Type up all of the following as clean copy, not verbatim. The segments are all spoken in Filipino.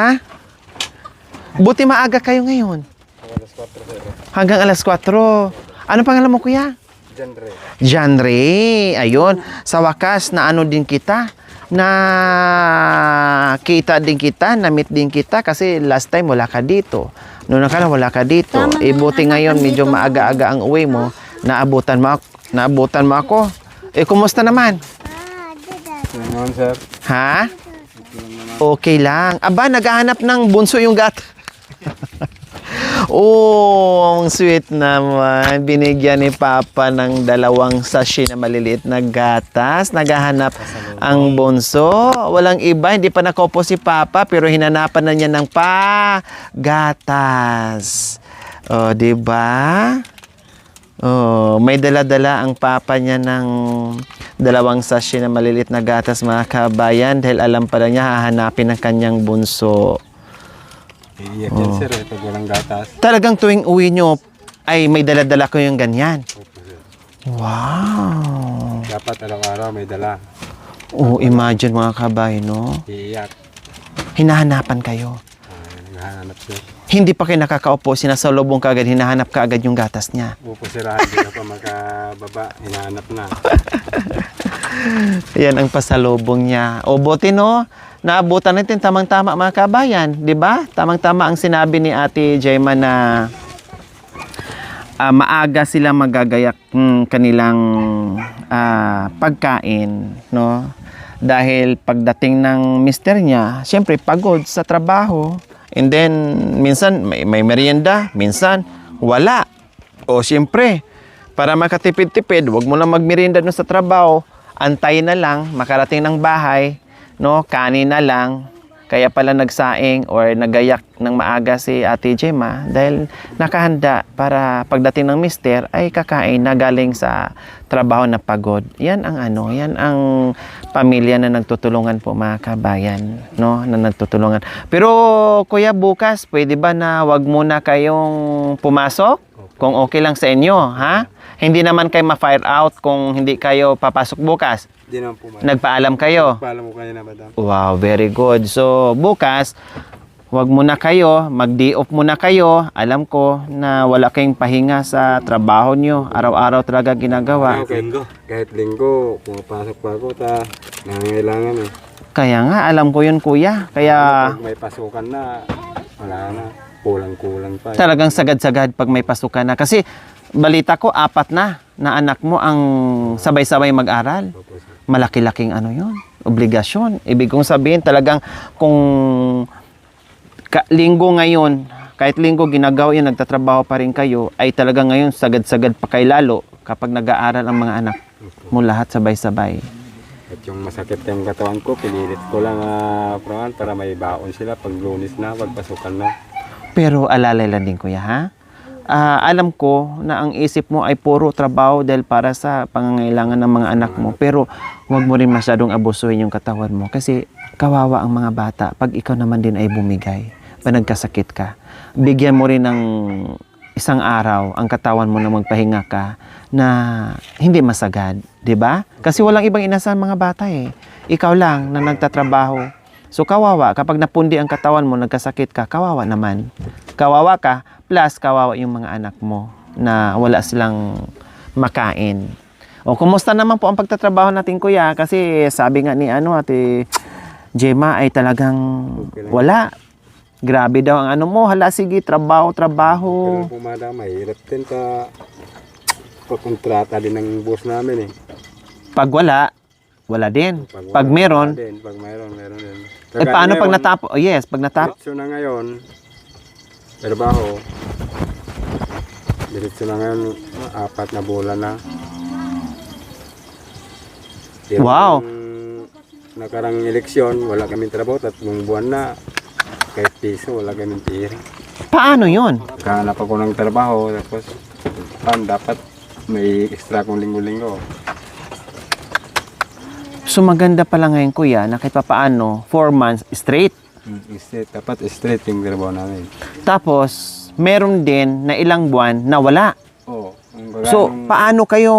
Ha? Buti maaga kayo ngayon. Alas 4, sir. Hanggang alas 4. Ano pangalan mo, kuya? Genre. Janre. Ayun. Sa wakas, na ano din kita. Na kita din kita. Na-meet din kita. Kasi last time wala ka dito. Noong nakala wala ka dito. Buti ngayon medyo maaga-aga ang uwi mo. Naabutan mo ako. Kumusta naman? Ngayon, sir. Ha? Okay lang. Aba, naghahanap ng bunso yung gat. Oh, ang sweet naman. Binigyan ni Papa ng 2 sachet na maliliit na gatas. Naghahanap ang bunso. Walang iba, hindi pa nakaupo si Papa, pero hinanapan na niya ng gatas. Oh, di ba? Oh, may dala-dala ang Papa niya ng 2 sachet na maliliit na gatas, mga kabayan, dahil alam pala niya hahanapin ang kanyang bunso. Iiyak yan, sir, pag walang gatas. Talagang tuwing uwi nyo ay may dala-dala ko yung ganyan. Opo, sir. Wow. Dapat araw-araw may dala. Oh, imagine mga kabayan, no? Iiyak. Hinahanapan kayo. Naghahanap, sir. Hindi pa kayo nakakaupo, sinasalubong ka agad, hinahanap ka agad yung gatas niya. Opo, sir, hindi ka pa makababa. Hinahanap na. Yan ang pasalubong niya. O buti, no? Naabutan natin tamang-tama, mga kabayan, di ba? Tamang-tama ang sinabi ni Ate Jemma na maaga sila magagayak kanilang pagkain, no? Dahil pagdating ng mister niya, siyempre pagod sa trabaho. And then, minsan may merienda, minsan wala. O siyempre, para makatipid-tipid, wag mo lang magmerienda doon sa trabaho, antayin na lang, makarating ng bahay, no, kanin na lang. Kaya pala nagsaing or nagayak ng maaga si Ate Jemma dahil nakahanda para pagdating ng mister ay kakain na galing sa trabaho na pagod. Yan ang yan ang pamilya na nagtutulungan po, mga kabayan, no, na nagtutulungan. Pero kuya, bukas pwede ba na wag muna kayong pumasok? Kung okay lang sa inyo, ha? Hindi naman kayo ma-fire out kung hindi kayo papasok bukas. Hindi naman po, madam. Nagpaalam kayo? Nagpaalam ko kanina, madam. Wow, very good. So, bukas, wag muna kayo, mag-day off muna kayo. Alam ko na wala kayong pahinga sa trabaho nyo. Araw-araw talaga ginagawa. Kahit linggo, pumapasok pa ako, nangangailangan eh. Kaya nga, alam ko yun, kuya. Kaya Pag may pasukan na, wala na. Kulang-kulang pa. talagang sagad-sagad pag may pasukan na. Kasi balita ko, 4 na anak mo ang sabay-sabay mag-aral. Malaki-laking yun, obligasyon. Ibig kong sabihin talagang kung linggo ngayon, kahit linggo ginagawa yun, nagtatrabaho pa rin kayo, ay talagang ngayon sagad-sagad pa kayo lalo kapag nag-aaral ang mga anak mo lahat sabay-sabay. At yung masakit yung katawan ko, pinilit ko lang para may baon sila pag Lunes na, pag pasukan na. Pero alalay lang din, kuya, ha? Alam ko na ang isip mo ay puro trabaho dahil para sa pangangailangan ng mga anak mo. Pero huwag mo rin masyadong abusuhin yung katawan mo kasi kawawa ang mga bata pag ikaw naman din ay bumigay, pag nagkasakit ka. Bigyan mo rin ng isang araw ang katawan mo na magpahinga ka na hindi masagad, di ba? Kasi walang ibang inasahan mga bata eh. Ikaw lang na nagtatrabaho. So kawawa, kapag napundi ang katawan mo, nagkasakit ka, kawawa naman. Kawawa ka, plus kawawa yung mga anak mo na wala silang makain. O kumusta naman po ang pagtatrabaho natin, kuya? Kasi sabi nga ni Ate Jemma ay talagang wala. Grabe daw ang mo. Hala, sige, trabaho. Pero po, madam, mahirap din kontrata din ng boss namin eh. Pag wala din. Pag meron, meron din. paano pag natapos? Oh, yes, pag natapos. Diretso na ngayon, trabaho. Diretso na ngayon, 4 na bulan na. Pero Wow. Nakarang eleksyon, wala kaming trabaho, 3 buwan na. Kahit piso, wala kaming tira. Paano yun? Kahanap ako ng trabaho, tapos dapat may extra kong linggo-linggo. So maganda pala ngayon, kuya, na kahit papaano, 4 months straight. Dapat straight yung trabaho namin. Tapos, meron din na ilang buwan na wala. Oo. So, paano kayo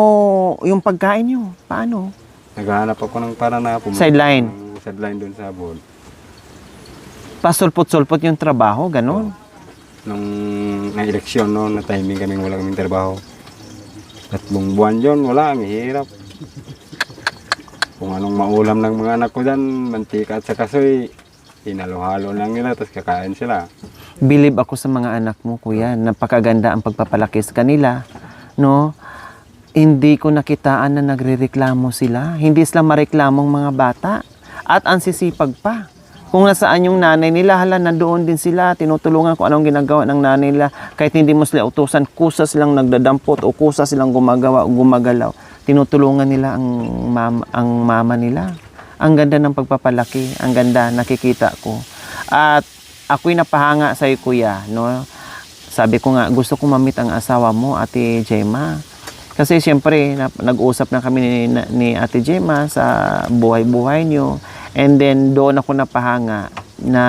yung pagkain nyo? Paano? Naghahanap ako ng para na pumunta Sideline. ng sideline doon sa board. Pasulpot-sulpot yung trabaho, ganun. Nung na-eleksyon noon, na timing kaming wala kaming trabaho. At buong buwan yun, wala, ang hirap. Kung anong maulam ng mga anak ko dyan, mantika at sa kasoy, hinalo-halo lang nila, tapos kakain sila. Believe ako sa mga anak mo, kuya. Napakaganda ang pagpapalaki sa kanila. No? Hindi ko nakitaan na nagrereklamo sila. Hindi sila mareklamong mga bata. At ang sisipag pa. Kung nasaan yung nanay nila, hala, nandoon din sila. Tinutulungan kung anong ginagawa ng nanay nila. Kahit hindi mo sila utusan, kusa silang nagdadampot o kusa silang gumagawa o gumagalaw. Tinutulungan nila ang mama nila. Ang ganda ng pagpapalaki. Ang ganda, nakikita ko. At ako'y napahanga sa iyo, kuya. No? Sabi ko nga, gusto ko mamit ang asawa mo, Ate Gemma. Kasi siyempre, nag-usap na kami ni Ate Gemma sa buhay-buhay nyo. And then, doon ako napahanga na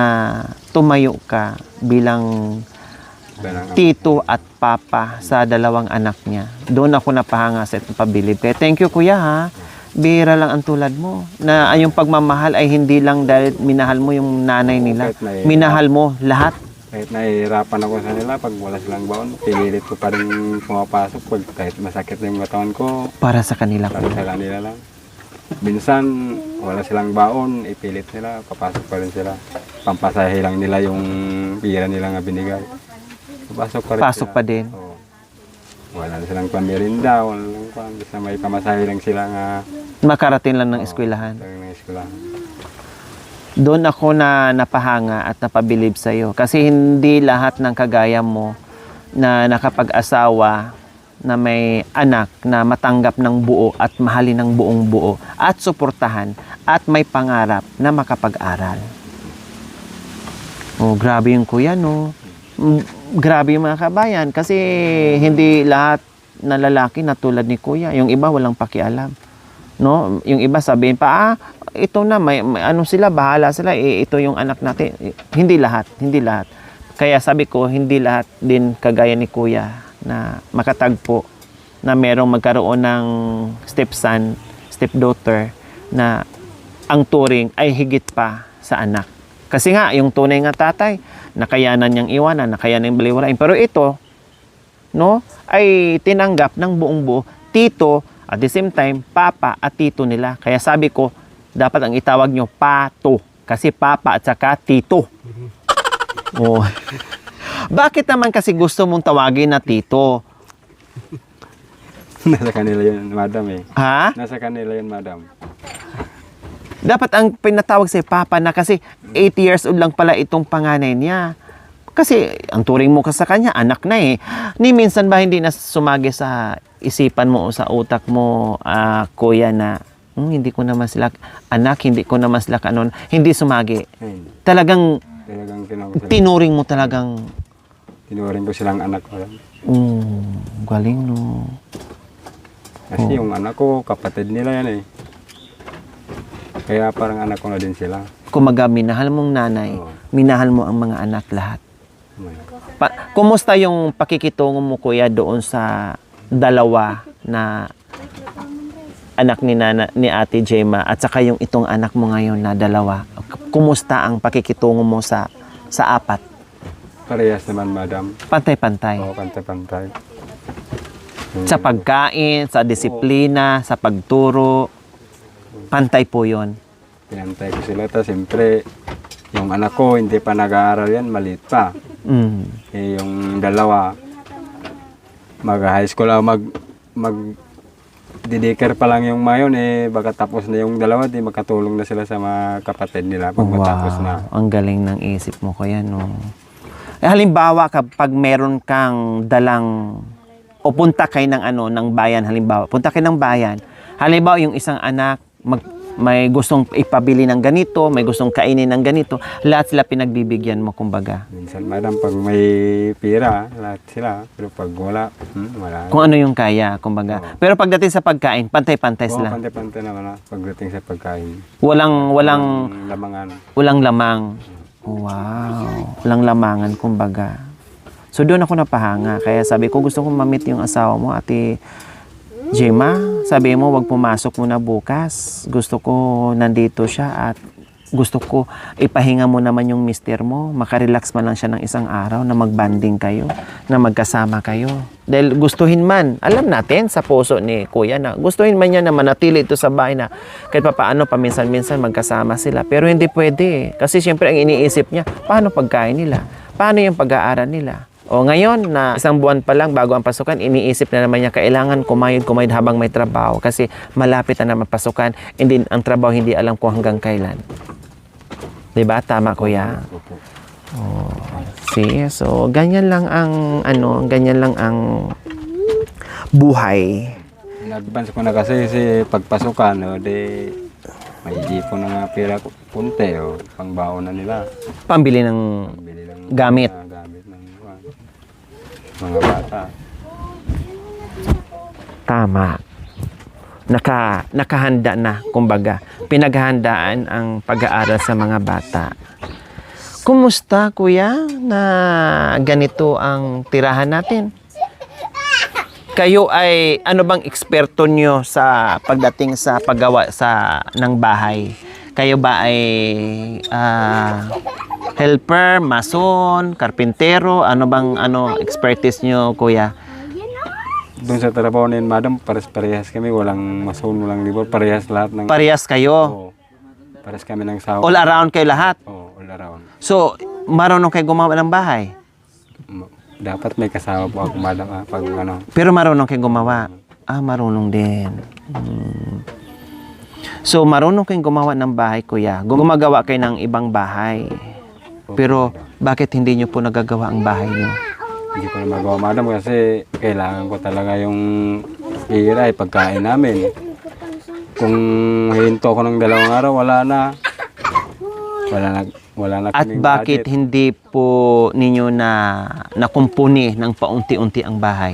tumayo ka bilang tito at papa sa dalawang anak niya. Doon ako napahanga sa itong pabilib. Kaya thank you, kuya, ha. Bihira lang ang tulad mo. Na yung pagmamahal ay hindi lang dahil minahal mo yung nanay nila. Minahal mo lahat. Kahit nahihirapan ako sa nila, pag wala silang baon, pinilit ko pa rin pumapasok. Pag kahit masakit na yung katawan ko, Para sa kanila, para kuya. sa kanila lang. Minsan, wala silang baon, ipilit nila, papasok pa rin sila. Pampasahe lang nila yung pira nila nga binigay. Papasok pa rin Pasok sila. pa din. Oo. Wala na silang pamirinda, wala lang kwan. Basta may pamasahe lang sila nga. Makarating lang ng eskwelahan. Ng eskwelahan. Doon ako na napahanga at napabilib sa iyo. Kasi hindi lahat ng kagaya mo na nakapag-asawa na may anak na matanggap ng buo at mahalin ng buong buo at suportahan at may pangarap na makapag-aral. Oh, grabe yung kuya, no? Grabe yung mga kabayan kasi hindi lahat na lalaki na tulad ni kuya. Yung iba walang pakialam. No? Yung iba sabihin pa, ito na, may ano sila, bahala sila, ito yung anak natin. Hindi lahat, hindi lahat. Kaya sabi ko, hindi lahat din kagaya ni kuya na makatagpo na merong magkaroon ng stepson, stepdaughter na ang turing ay higit pa sa anak. Kasi nga, yung tunay nga tatay, nakayanan niyang iwanan, nakayanan niyang baliwalain. Pero ito, no, ay tinanggap ng buong buo, tito, at the same time, papa at tito nila. Kaya sabi ko, dapat ang itawag nyo, pato. Kasi papa at saka tito. Oh. Bakit naman kasi gusto mong tawagin na tito? Nasa kanila yun, madam eh. Ha? Nasa kanila yun, madam. Dapat ang pinatawag sa papa na kasi 8 years old lang pala itong panganay niya. Kasi ang turing mo sa kanya, anak na eh. Ni minsan ba hindi na sumagi sa isipan mo o sa utak mo, kuya, na hindi ko naman sila anak, hindi ko naman sila kanon, hindi sumagi. Ayun. Talagang Talagang tinawag sila. tinuring mo talagang, Tinuring ko silang anak ko. galing, no. Kasi yung anak ko, kapatid nila yan eh. Kaya parang anak ko na din sila. Kumaga, minahal mong nanay, Oo. minahal mo ang mga anak lahat. Kumusta yung pakikitungo mo, kuya, doon sa dalawa na anak ni Ate Gemma at saka yung itong anak mo ngayon na dalawa? Kumusta ang pakikitungo mo sa apat? Parehas naman, madam. Pantay-pantay. Oo, pantay-pantay. Sa pagkain, sa disiplina, sa pagturo, pantay po yun. Pinantay ko sila. Tapos siyempre, yung anak ko, hindi pa nag-aaral yan, maliit pa. Eh, yung dalawa, mag-high school, mag-didikar pa lang yung mayon, eh, baka tapos na yung dalawa, di makatulong na sila sa mga kapatid nila pag matapos na. Ang galing ng isip mo, kuya, no? Eh, halimbawa, kapag meron kang dalang, o punta kayo ng bayan, halimbawa, punta kayo ng bayan, halimbawa, yung isang anak, may gustong ipabili ng ganito, may gustong kainin ng ganito, lahat sila pinagbibigyan mo, kumbaga. Minsan, madam, pag may pira, lahat sila. Pero pag wala, wala. Kung ano yung kaya, kumbaga. Oo. Pero pagdating sa pagkain, pantay-pantay Oo, sila. pantay-pantay naman na pagdating sa pagkain. Walang Lamangan. lamang. Wow. Walang lamangan, kumbaga. So, doon ako napahanga. Kaya sabi ko, gusto kong mamit yung asawa mo, Ate Gemma. Sabi mo, wag pumasok muna bukas. Gusto ko nandito siya at gusto ko ipahinga mo naman yung mister mo, makarelax man lang siya ng isang araw na magbanding kayo, na magkasama kayo. Dahil gustuhin man, alam natin sa puso ni kuya na gustuhin man niya na manatili ito sa bahay na kahit papaano paminsan-minsan magkasama sila. Pero hindi pwede kasi siyempre ang iniisip niya, paano pagkain nila? Paano yung pag-aaral nila? O ngayon na isang buwan pa lang bago ang pasukan, iniisip na naman niya kailangan kumayod habang may trabaho kasi malapit na naman pasukan. Hindi ang trabaho hindi alam kung hanggang kailan. 'Di ba? Tama kuya. Oh, see? So ganyan lang ang buhay. In-advance ko na kasi pagpasukan, di may ipon na nga pera kunti, pangbaon na nila. Pambili ng Bili ng gamit. gamit ng mga bata. Tama. Nakahanda na, kumbaga. Pinaghahandaan ang pag-aaral sa mga bata. Kumusta, kuya, na ganito ang tirahan natin? Kayo ay, ano bang eksperto nyo sa pagdating sa paggawa ng bahay? Kayo ba ay helper, mason, karpintero? Ano bang expertise nyo, kuya? Doon sa trabaho ni madam, parehas kami, walang mason, walang libor, parehas lahat ng... Parehas kayo? Oo. Parehas kami ng sahod. All around kayo lahat? Oo, all around. So, marunong kayo gumawa ng bahay? Dapat may kasama po ako madam, pag Pero marunong kayo gumawa? Marunong din. So, marunong kayong gumawa ng bahay, kuya. Gumagawa kayo ng ibang bahay. Pero, bakit hindi nyo po nagagawa ang bahay nyo? Hindi ko na magawa madam kasi kailangan ko talaga yung hira, pagkain namin. Kung hinto ko ng 2 araw, wala na. Wala na At kaming bakit budget. hindi po ninyo nakumpuni ng paunti-unti ang bahay?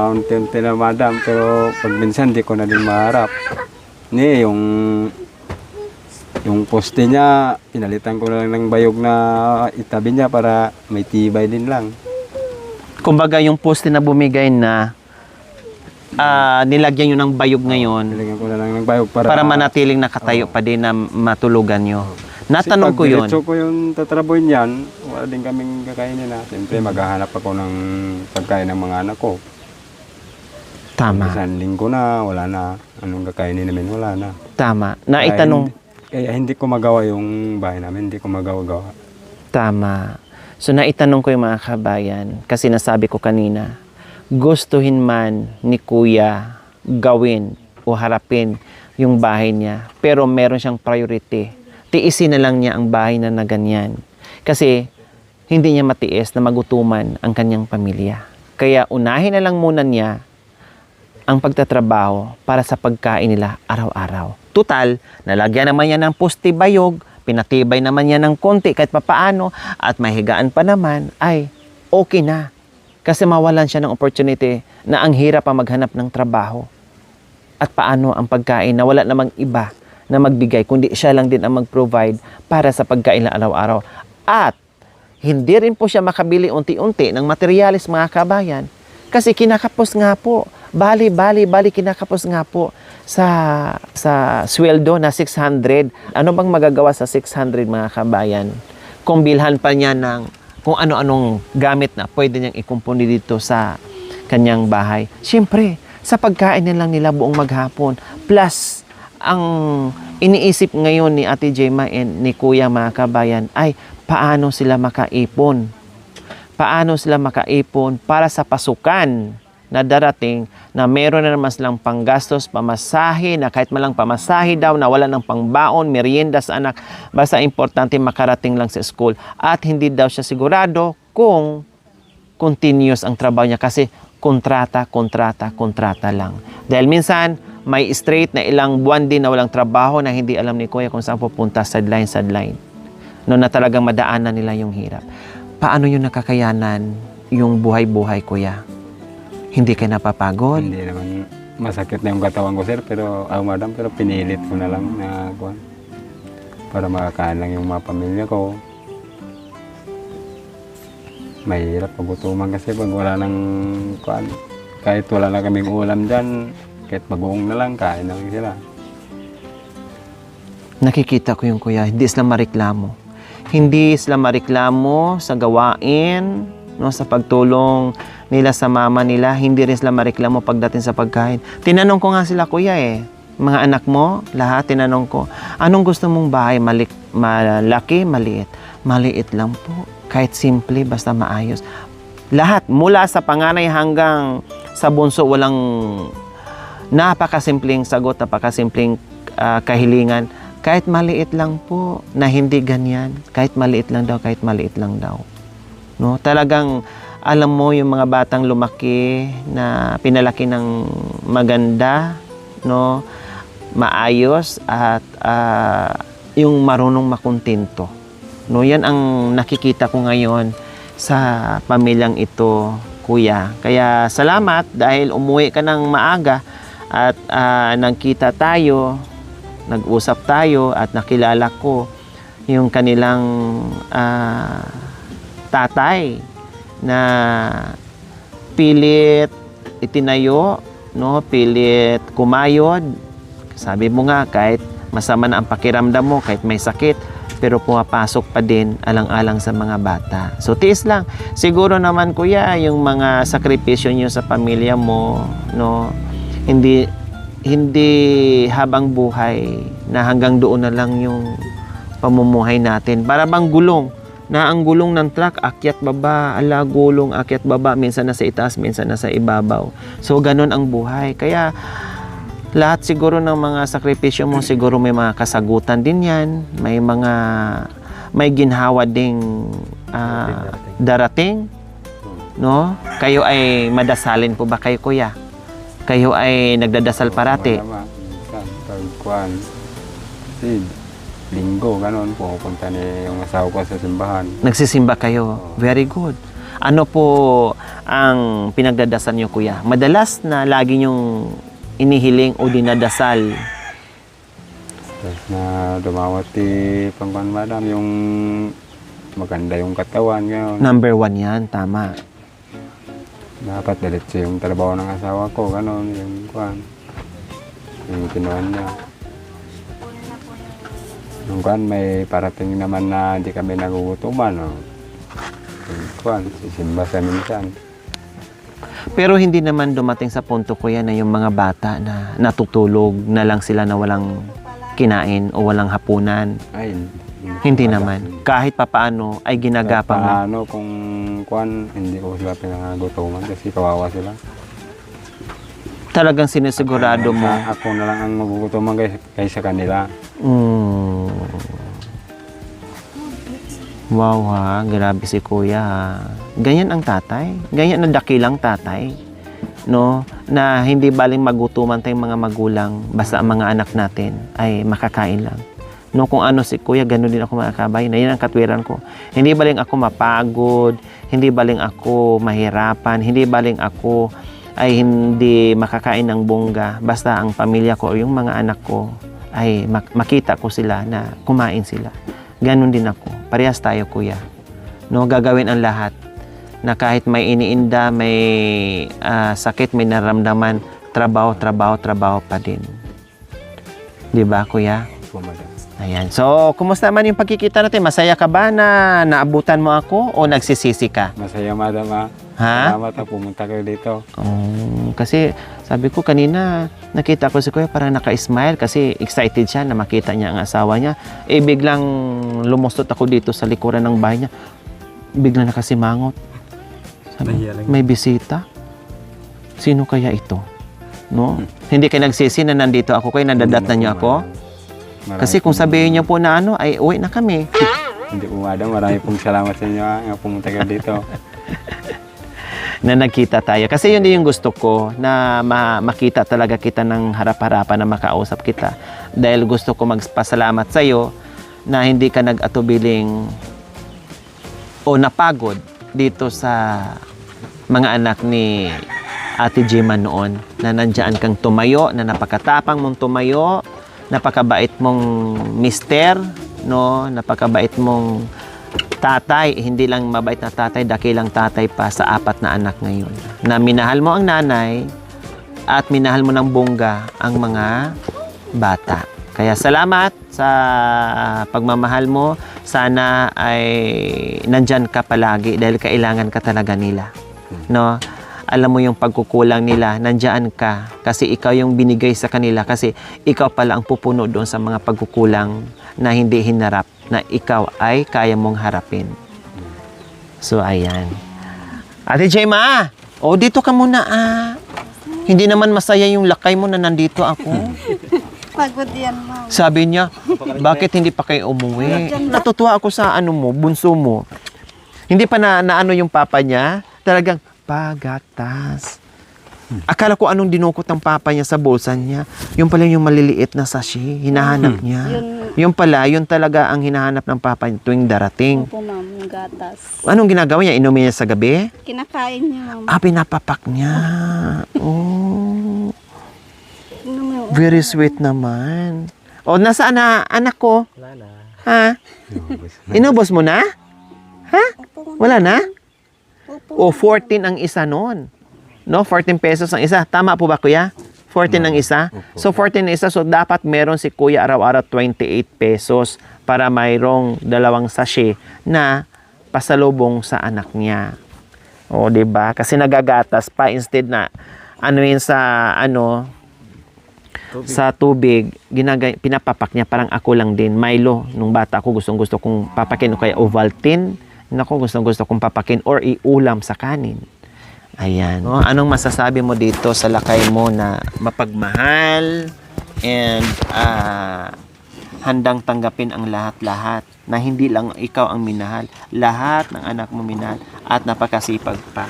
Unti-unti na madam, pero pag minsan di ko na din maharap. Yung poste niya, pinalitan ko na lang ng bayog na itabi niya para may tibay din lang. Kumbaga, yung poste na bumigay na, nilagyan nyo ng bayog ngayon Nilagyan ko na lang ng bayog para manatiling nakatayo pa din na matulugan nyo. Natanong ko yun. Kasi pag ko yung tatrabuhin yan, wala din kaming kakainin na. Siyempre, maghahanap ako ng pagkain ng mga anak ko. Tama. Isang linggo na, wala na. Anong kakainin namin, wala na. Tama. Naitanong. Kaya hindi ko magawa yung bahay namin, hindi ko magawa-gawa. Tama. So naitanong ko yung mga kabayan kasi nasabi ko kanina, gustuhin man ni kuya gawin o harapin yung bahay niya, pero meron siyang priority. Tiisin na lang niya ang bahay na ganyan. Kasi hindi niya matiis na magutuman ang kanyang pamilya. Kaya unahin na lang muna niya ang pagtatrabaho para sa pagkain nila araw-araw. Tutal, nalagyan naman niya ng poste bayog, pinatibay naman niya ng konti kahit papaano, at mahigaan pa naman, ay okay na. Kasi mawalan siya ng opportunity na ang hirap pa maghanap ng trabaho. At paano ang pagkain na wala namang iba na magbigay, kundi siya lang din ang mag-provide para sa pagkain na araw-araw. At hindi rin po siya makabili unti-unti ng materialis, mga kabayan, kasi kinakapos nga po. Bali, kinakapos nga po sa sweldo na 600. Ano bang magagawa sa 600, mga kabayan? Kung bilhan pa niya ng kung ano-anong gamit na pwede niyang ikumpuni dito sa kanyang bahay. Siyempre, sa pagkain na lang nila buong maghapon. Plus, ang iniisip ngayon ni Ate Gemma and ni Kuya, mga kabayan, ay paano sila makaipon? Paano sila makaipon para sa pasukan na darating na meron na naman silang panggastos, pamasahe, na kahit malang pamasahe daw, na wala ng pangbaon, merienda sa anak, basta importante makarating lang sa school. At hindi daw siya sigurado kung continuous ang trabaho niya kasi kontrata lang. Dahil minsan, may straight na ilang buwan din na walang trabaho na hindi alam ni Kuya kung saan pupunta, sideline. No, na talagang madaanan nila yung hirap. Paano yung nakakayanan yung buhay-buhay, Kuya? Hindi kayo napapagod? Hindi naman masakit na yung katawan ko, sir, pero madam, pero pinilit ko na lang na para makakain lang yung mga pamilya ko. Mahirap pagutuman kasi pag wala nang kahit wala na kaming ulam dyan, kahit bagoong na lang, kain na lang sila. Nakikita ko yung kuya, hindi sila mareklamo. Hindi sila mareklamo sa gawain, no, sa pagtulong nila sa mama nila. Hindi rin sila mareklamo pagdating sa pagkain. Tinanong ko nga sila, kuya mga anak mo, lahat tinanong ko, anong gusto mong bahay? Malaki, maliit? Maliit lang po. Kahit simple, basta maayos. Lahat, mula sa panganay hanggang sa bunso, walang napakasimpleng sagot, napakasimpleng kahilingan. Kahit maliit lang po, na hindi ganyan. Kahit maliit lang daw, kahit maliit lang daw. No? Talagang, alam mo, yung mga batang lumaki na pinalaki ng maganda, no? Maayos at yung marunong makontento. No, yan ang nakikita ko ngayon sa pamilyang ito, kuya. Kaya salamat dahil umuwi ka ng maaga at nagkita tayo, nag-usap tayo at nakilala ko yung kanilang tatay na pilit itinayo, no, pilit kumayod. Sabi mo nga, kahit masama na ang pakiramdam mo, kahit may sakit, pero pumapasok pa din alang-alang sa mga bata. So, tiis lang. Siguro naman, kuya, yung mga sakripisyo nyo sa pamilya mo, no, hindi habang buhay na hanggang doon na lang yung pamumuhay natin. Para bang gulong, na ang gulong ng truck, akyat baba, gulong, akyat baba, minsan nasa itaas, minsan nasa ibabaw. So, ganun ang buhay. Kaya, lahat siguro ng mga sakripisyo mo, siguro may mga kasagutan din yan. May ginhawa ding darating. No? Kayo ay madasalin po ba kayo, kuya? Kayo ay nagdadasal parati? Pagkuhan. Kasi linggo, ganun. Pupunta ni yung asawa ko sa simbahan. Nagsisimba kayo? Very good. Ano po ang pinagdadasal niyo, kuya? Madalas na lagi niyong inihiling o dinadasal? Tapos na dumawati pangkuhan, madam, yung maganda yung katawan ngayon. Number 1 yan, tama. Dapat diretso yung trabaho ng asawa ko, gano'n, yung kuhan. Yung kinuhan niya. Yung kuhan, may parating naman na hindi kami nagugutuman, no? Yung kuhan, sisimba sa minsan. Pero hindi naman dumating sa punto, kuya, na yung mga bata na natutulog na lang sila na walang kinain o walang hapunan. Ay, Hindi naman. Kahit papaano ay ginagapa mo. paano kung kuhan, hindi ko sila pinangagutuman kasi kawawa sila. Talagang sinisigurado mo. Ako na lang ang magugutuman kaysa kanila. Mm. Wow ha, grabe si kuya ha. Ganyan ang tatay. Ganyan ang dakilang tatay. No? Na hindi baling magutuman tayong mga magulang basta ang mga anak natin ay makakain lang. No, kung ano si kuya, gano'n din ako makakabay. Na yan ang katwiran ko. Hindi baling ako mapagod, hindi baling ako mahirapan, hindi baling ako ay hindi makakain ng bongga. Basta ang pamilya ko o yung mga anak ko ay makita ko sila na kumain sila. Ganon din ako. Parehas tayo, kuya. No, gagawin ang lahat na kahit may iniinda, may sakit, may naramdaman, trabaho pa din. Di ba, kuya? Pumalas. Ayan. So, kumusta naman yung pagkikita natin? Masaya ka ba na naabutan mo ako o nagsisisi ka? Masaya, madam, ha? Ha? Salamat na pumunta kayo dito. Kasi sabi ko kanina, nakita ko si kuya parang naka-smile kasi excited siya na makita niya ang asawa niya. Eh, biglang lumustot ako dito sa likuran ng bahay niya. Biglang nakasimangot. Sabi, may bisita? Sino kaya ito? No? Hindi kayo nagsisi na nandito ako kayo, nadadatnan niyo ako? Kasi kung sabihin niyo po na ay uwi na kami. Hindi po, madam. Marami pong salamat sa inyo, ha? Nga pumunta kayo dito. Na nagkita tayo. Kasi yun din yung gusto ko, na makita talaga kita ng harap-harapan, na makausap kita. Dahil gusto ko magpasalamat sa iyo na hindi ka nag-atubiling o napagod dito sa mga anak ni Ate Gemma noon, na nandiyan kang tumayo, na napakatapang mong tumayo, napakabait mong mister, no? Napakabait mong tatay, hindi lang mabait na tatay, dakilang tatay pa sa 4 na anak ngayon. Na minahal mo ang nanay at minahal mo ng bongga ang mga bata. Kaya salamat sa pagmamahal mo. Sana ay nandyan ka palagi dahil kailangan ka talaga nila. No? Alam mo yung pagkukulang nila, nandyan ka kasi ikaw yung binigay sa kanila kasi ikaw pala ang pupuno doon sa mga pagkukulang na hindi hinarap, na ikaw ay kaya mong harapin. So, ayan. Ate Jema, dito ka muna Hindi naman masaya yung lakay mo na nandito ako. Pagod yan, ma'am. Sabi niya, bakit hindi pa kayo umuwi? Natutuwa ako sa bunso mo. Hindi pa na ano yung papa niya, talagang pagatas. Akala ko anong dinukot ng papa niya sa bulsa niya. Yung pala yung maliliit na sachet, hinahanap niya. Yung pala, yun talaga ang hinahanap ng papa niya tuwing darating. Opo, ma'am. Yung gatas. Anong ginagawa niya? Inumin niya sa gabi? Kinakain niya, ma'am. Pinapapak niya. Oh. Very sweet naman. Nasaan na anak ko? Wala na. Ha? Inubos mo na? Ha? Wala na? Opo. 14 ang isa noon. No, 14 pesos ang isa. Tama po ba, kuya? 14 ang isa. So, 14 ang isa. So, dapat meron si kuya araw-araw 28 pesos para mayroong 2 sachet na pasalubong sa anak niya. O, diba? Kasi nagagatas pa instead na sa tubig, pinapapak niya parang ako lang din. Milo, nung bata ako, gustong-gusto kong papakin o kaya Ovaltine. Nako, gustong-gusto kong papakin or iulam sa kanin. Ayan. Anong masasabi mo dito sa lakay mo na mapagmahal and handang tanggapin ang lahat-lahat na hindi lang ikaw ang minahal, lahat ng anak mo minahal at napakasipag pa.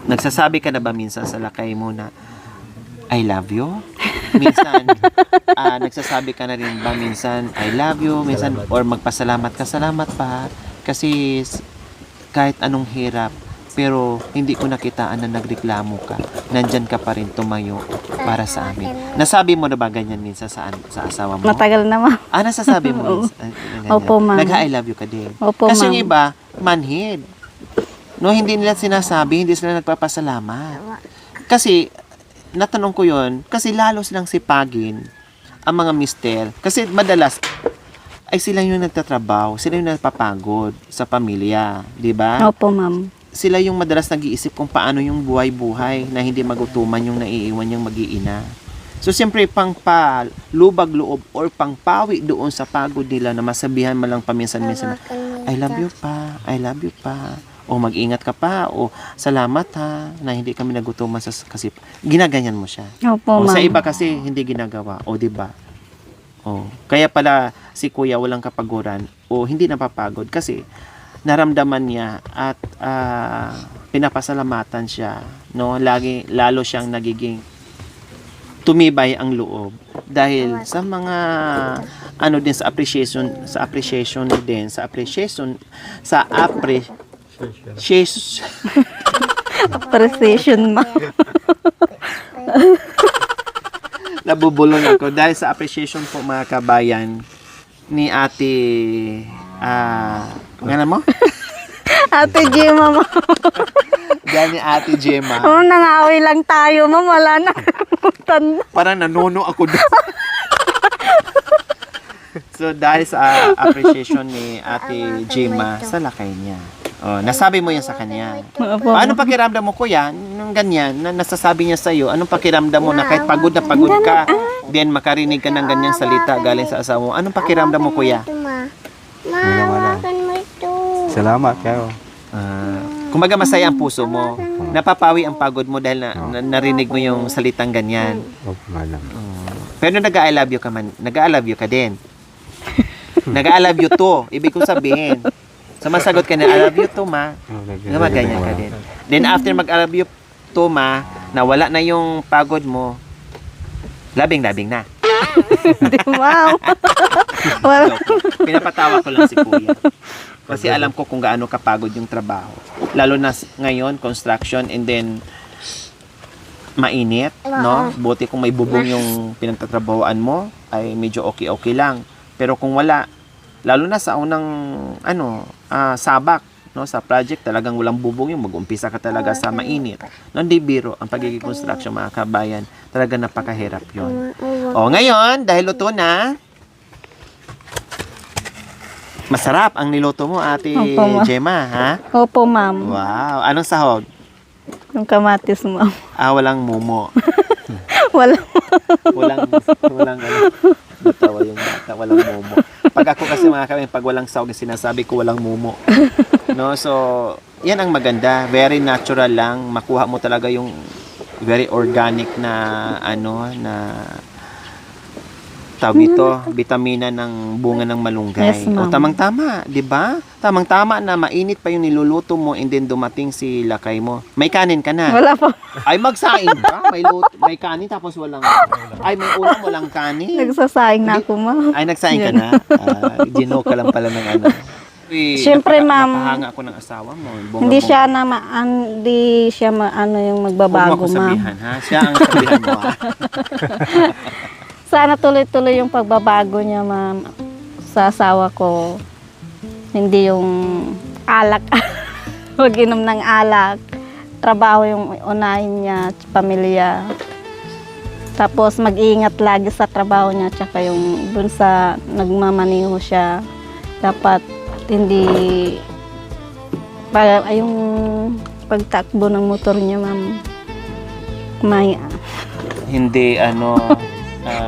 Nagsasabi ka na ba minsan sa lakay mo na I love you? Minsan, nagsasabi ka na rin ba minsan I love you? Minsan, or magpasalamat ka, salamat pa kasi kahit anong hirap pero hindi ko nakitaan na nagreklamo ka. Nandyan ka pa rin tumayo para sa amin. Nasabi mo na ba ganyan minsan sa asawa mo? Matagal na, ma'am. Nasasabi mo minsan? Opo, ma'am. Nag-I love you ka din. Opo, Kasi ma'am. yung iba, manhid. No, hindi nila sinasabi, hindi sila nagpapasalamat. Kasi, natanong ko yon kasi lalo silang sipagin ang mga mister. Kasi madalas, ay sila yung nagtatrabaho, sila yung nagpapagod sa pamilya. Di ba? Opo, ma'am. Sila yung madalas nag-iisip kung paano yung buhay-buhay na hindi magutuman yung naiiwan yung mag-iina. So, siyempre, pangpalubag loob or pangpawi doon sa pagod nila na masabihan mo lang paminsan-minsan, I love you pa, I love you pa, o mag-ingat ka pa, o salamat ha, na hindi kami nagutuman kasi ginaganyan mo siya. Opo, O ma'am. sa iba kasi hindi ginagawa, o di ba? O, kaya pala si kuya walang kapaguran o hindi napapagod kasi naramdaman niya at pinapasalamatan siya, no? Lalo siyang nagiging tumibay ang loob dahil sa mga din sa appreciation Appreciation, ma'am. nabubulong ako dahil sa appreciation po mga kabayan ni ate ngalan mo? Ate Gemma, ma'am. Dahil ni ate Gemma. Nangaway lang tayo, ma'am. Wala na. Parang nanuno ako doon. So, dahil sa appreciation ni ate Gemma sa lakay niya. Nasabi mo yan sa kanya. Opo. Paano pakiramdam mo, kuya? Nung ganyan, na nasasabi niya sa'yo, anong pakiramdam mo na kahit pagod na pagod ka, then makarinig ka ng ganyang salita galing sa asawa mo, anong pakiramdam mo, kuya? Wala. Salamat kayo. Kumbaga masaya ang puso mo. Napapawi ang pagod mo dahil narinig mo yung salitang ganyan. Pero nag-I love you ka man, nag-I love you ka din. Nag-I love you to, ibig kong sabihin. So masagot ka na, I love you to, ma. Ganyan ka din. Then after mag-I love you to, ma, nawala na yung pagod mo, labing-labing na. Hindi, ma'am. Pinapatawa ko lang si kuya. Kasi alam ko kung gaano kapagod yung trabaho. Lalo na ngayon, construction, and then mainit, no? Buti kung may bubong yung pinagtatrabahoan mo, ay medyo okay-okay lang. Pero kung wala, lalo na sa unang, sabak, no? Sa project, talagang walang bubong yung mag-umpisa ka talaga sa mainit. No, hindi biro, ang pagiging construction, mga kabayan, talaga napakahirap yon. Ngayon, dahil luto na, Masarap ang niluto mo, Ate Opo, ma'am. Gemma, ha? Opo, ma'am. Wow. Anong sahog? Yung kamatis, ma'am. Walang mumo. Wala. Walang ano. Natawa yung bata, walang mumo. Pag ako kasi mga kami, pag walang sahog, sinasabi ko walang mumo. No, so, yan ang maganda. Very natural lang. Makuha mo talaga yung very organic na tawag dito, bitamina ng bunga ng malunggay. Yes, ma'am. O tamang-tama, 'di ba? Tamang-tama na mainit pa yung niluluto mo and then dumating si lakay mo. May kanin ka na. Wala po. Ay magsaing ka. May kanin tapos walang may ulam walang kanin. Nagsasaing na ako, ma'am. Ay nagsaing ka na. Gino ka lang pala ng ano. Siyempre, ma'am. Napahanga ako ng asawa mo. Hindi siya hindi siya yung Huwag mo magbabago, ako ma'am. sabihan, ha? Siya ang sabihan mo, ha? Sana tuloy-tuloy yung pagbabago niya, ma'am. Sa asawa ko. Hindi yung alak. Huwag inom ng alak. Trabaho yung unahin niya, pamilya. Tapos mag-iingat lagi sa trabaho niya, tsaka yung dun sa nagmamaniho siya. Dapat hindi yung pagtakbo ng motor niya, ma'am. Hindi,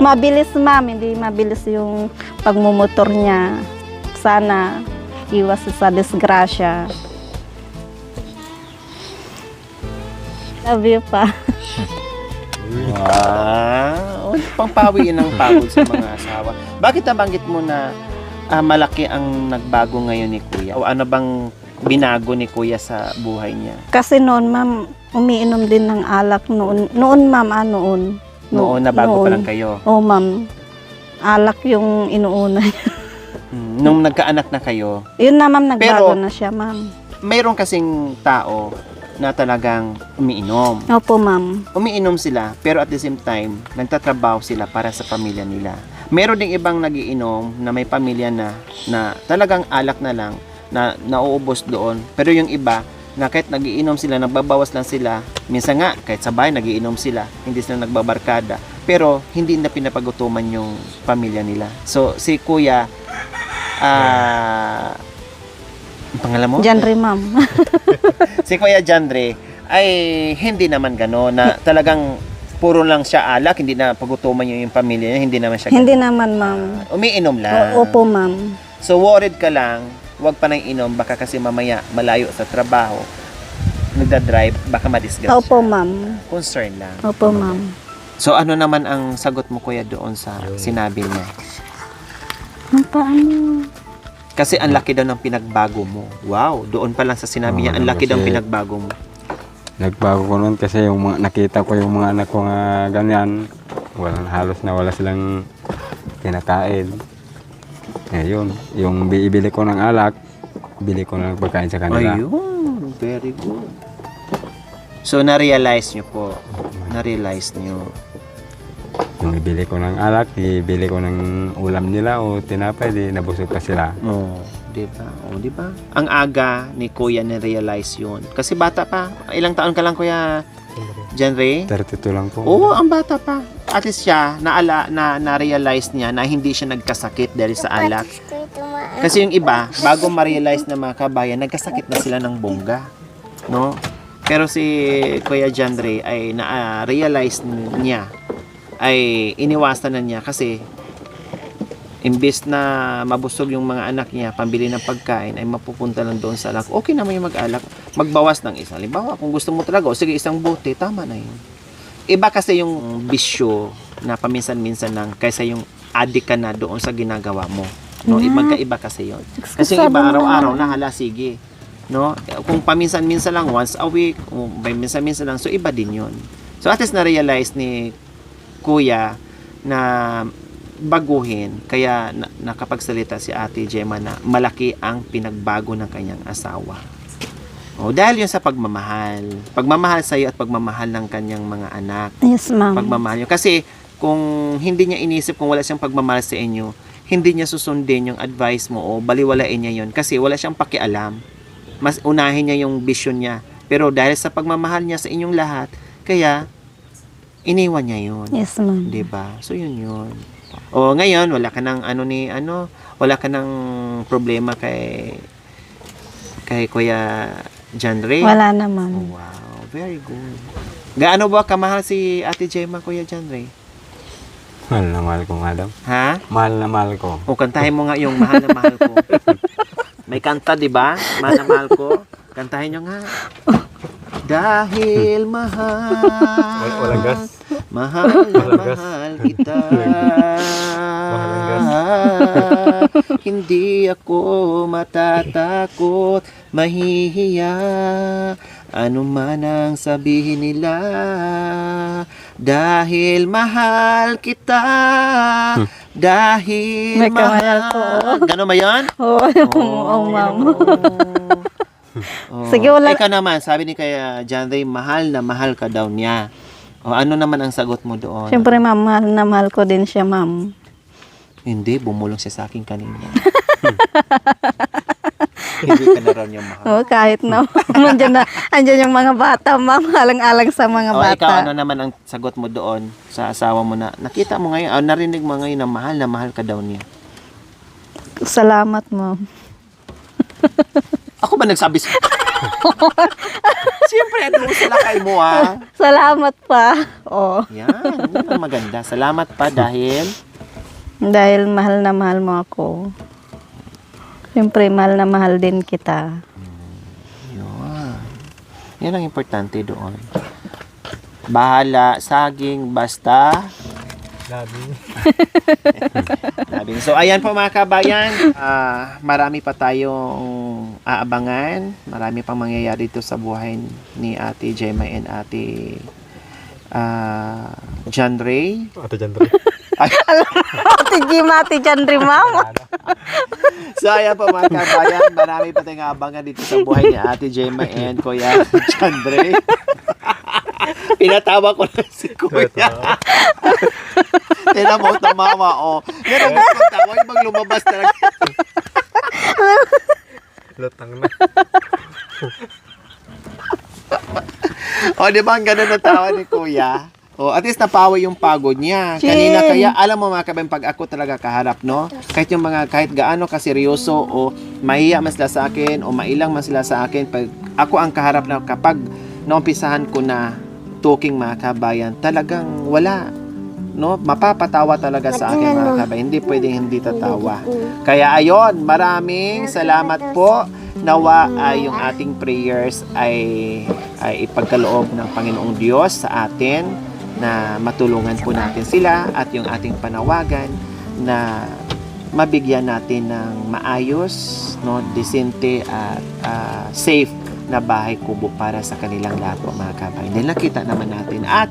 Mabilis, ma'am. Hindi mabilis yung pagmumotor niya. Sana iwas sa disgrasya. Love you pa. Wow! Pangpawiin ang pagod sa mga asawa. Bakit nabanggit mo na malaki ang nagbago ngayon ni Kuya? O ano bang binago ni Kuya sa buhay niya? Kasi noon, ma'am, umiinom din ng alak noon. Noon, ma'am, noon. Noon na bago pa lang kayo? Oo, ma'am. Alak yung inuuna. Nung nagkaanak na kayo, Yun na, ma'am, nagbago Pero- na siya, ma'am. mayroon kasing tao na talagang umiinom. Opo, ma'am. Umiinom sila, pero at the same time, nagtatrabaho sila para sa pamilya nila. Meron ding ibang nagiinom na may pamilya na talagang alak na lang, na nauubos doon. Pero yung iba, na kahit nagiinom sila, nagbabawas lang sila. Minsan nga, kahit sa bahay, nagiinom sila. Hindi sila nagbabarkada. Pero, hindi na pinapagutuman yung pamilya nila. So, si Kuya, ang pangalan mo? Janre, ma'am. Si Kuya Jandre ay hindi naman gano'n na talagang puro lang siya alak, hindi na pagutuman yung pamilya niya, hindi naman siya Hindi gano'n. naman, ma'am. Umiinom lang. Opo, ma'am. So worried ka lang, wag pa nang inom, baka kasi mamaya malayo sa trabaho, nagda-drive, baka madisgrasya. Opo, ma'am. Concern lang. Opo, ma'am. So ano naman ang sagot mo Kuya doon sa sinabi niya? Ang paano? Kasi ang laki daw ng pinagbago mo. Wow, doon pa lang sa sinabi niya, ang laki daw ng kasi- pinagbago mo. Nagbago ko noon kasi yung mga, nakita ko yung mga anak ko nga ganyan. Halos na wala silang kinakain. Yun, yung bibili ko ng alak, bili ko ng pagkain sa kanila. Ayun, very good. So, na-realize nyo po. Na-realize nyo. Yung ibili ko ng alak, ibili ko ng ulam nila o tinapay, di nabusog pa sila. Oh, di ba? Oh, di ba? Ang aga ni Kuya na-realize yun. Kasi bata pa. Ilang taon ka lang, Kuya Janre? 32 lang po. Oo, ang bata pa. At least siya, na-realize niya na hindi siya nagkasakit dahil sa alak. Kasi yung iba, bago ma-realize na mga kabayan, nagkasakit na sila ng bongga. No? Pero si Kuya Janre ay na-realize niya, ay iniwasan na niya kasi imbes na mabusog yung mga anak niya, pambili ng pagkain, ay mapupunta lang doon sa alak. Okay naman yung mag-alak. Magbawas ng isa. Halimbawa, kung gusto mo talaga, o sige, isang bote, tama na yun. Iba kasi yung bisyo na paminsan-minsan lang kaysa yung addict ka na doon sa ginagawa mo. No, magkaiba kasi yun. Kasi yung iba araw-araw na hala sige. No? Kung paminsan-minsan lang once a week, o paminsan-minsan lang, so iba din yun. So at least na-realize ni Kuya na baguhin, kaya nakapagsalita si Ate Gemma na malaki ang pinagbago ng kanyang asawa. O, dahil yun sa pagmamahal. Pagmamahal sa iyo at pagmamahal ng kanyang mga anak. Yes, ma'am. Pagmamahal nyo. Kasi kung hindi niya inisip, kung wala siyang pagmamahal sa inyo, hindi niya susundin yung advice mo o baliwalain niya yun. Kasi wala siyang pakialam. Mas unahin niya yung vision niya. Pero dahil sa pagmamahal niya sa inyong lahat, kaya iniwan niya yun. Yes, ma'am. Diba? So yun yun. O ngayon, wala ka ng wala ka ng problema kay Kuya John Ray? Wala naman. Wow, very good. Gaano ba kamahal si Ate Gemma, Kuya John Ray? Mahal na mahal ko, madam. Ha? Mahal na mahal ko. O kantahin mo nga yung mahal na mahal ko. May kanta, di ba? Mahal na mahal ko. Kantahin nyo nga. Dahil mahal. Walang gas. Mahal na Walang gas. mahal kita. Walang gas. Hindi ako matatakot, mahihiya. Ano man ang sabihin nila. Dahil mahal kita. Dahil May kamahal ko. Gano'n ba yan? Oo, ma'am. Oh. Sige, wala- Ikaw naman, sabi ni kaya John Ray, mahal na mahal ka daw niya. O ano naman ang sagot mo doon? Siyempre, ma'am, mahal na mahal ko din siya, ma'am. Hindi, bumulong siya sa akin kanina. Hindi ka na raw niya mahal. Oo, kahit na. Andyan yung mga bata, ma'am. Alang-alang sa mga O ikaw, bata. ano naman ang sagot mo doon sa asawa mo na nakita mo ngayon, narinig mo ngayon na mahal ka daw niya? Salamat, ma'am. Ako ba nagsabi sa... Siyempre, ano sa lakay mo, ha? Salamat pa. Oo. Yan ang maganda. Salamat pa dahil... Dahil mahal na mahal mo ako. Siyempre, mahal na mahal din kita. Yun. Yan ang importante doon. Bahala, saging, basta... Labi. Sabi. So, ayan po mga kabayan. Marami pa tayong aabangan. Marami pang mangyayari dito sa buhay ni Ate Gemma and Ate John Ray. Ate Jandre. Ate Gima, Ate Chandri, ma'am. So, ayan po mga kabayan. Marami pa tayong aabangan dito sa buhay ni Ate Gemma and Kuya John Ray. Pinatawa ko na si Kuya. Tira mo, tamawa, oh. Yan ang gusto kong tawa, yung lumabas talaga. Lutang na. O, di ba ang ganun na tawa ni Kuya? O, at least napawi yung pagod niya. Kanina kaya, alam mo mga kabayan, pag ako talaga kaharap, no? Kahit yung mga, kahit gaano kaseryoso o mahiya man sila sa akin o mailang man sila sa akin, pag ako ang kaharap na kapag naumpisahan ko na talking mga kabayan, talagang wala. No, mapapatawa talaga sa akin mga kabayan. Hindi pwedeng hindi tatawa. Kaya ayon, maraming salamat po. Nawa ay yung ating prayers ay ipagkaloob ng Panginoong Diyos sa atin na matulungan po natin sila at yung ating panawagan na mabigyan natin ng maayos, no, desente at safe na bahay kubo para sa kanilang lahat po mga kabayan. Dahil nakita naman natin at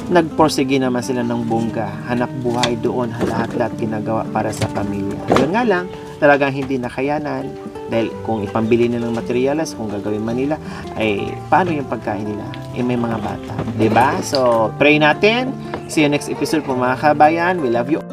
nagporsige naman sila ng bongga, hanap buhay doon, lahat-lahat ginagawa para sa pamilya. Yun nga lang, talagang hindi nakayanan dahil kung ipambili nilang materials, kung gagawin man nila, ay paano yung pagkain nila? Eh may mga bata, 'di ba? So, pray natin. See you next episode po mga kabayan. We love you.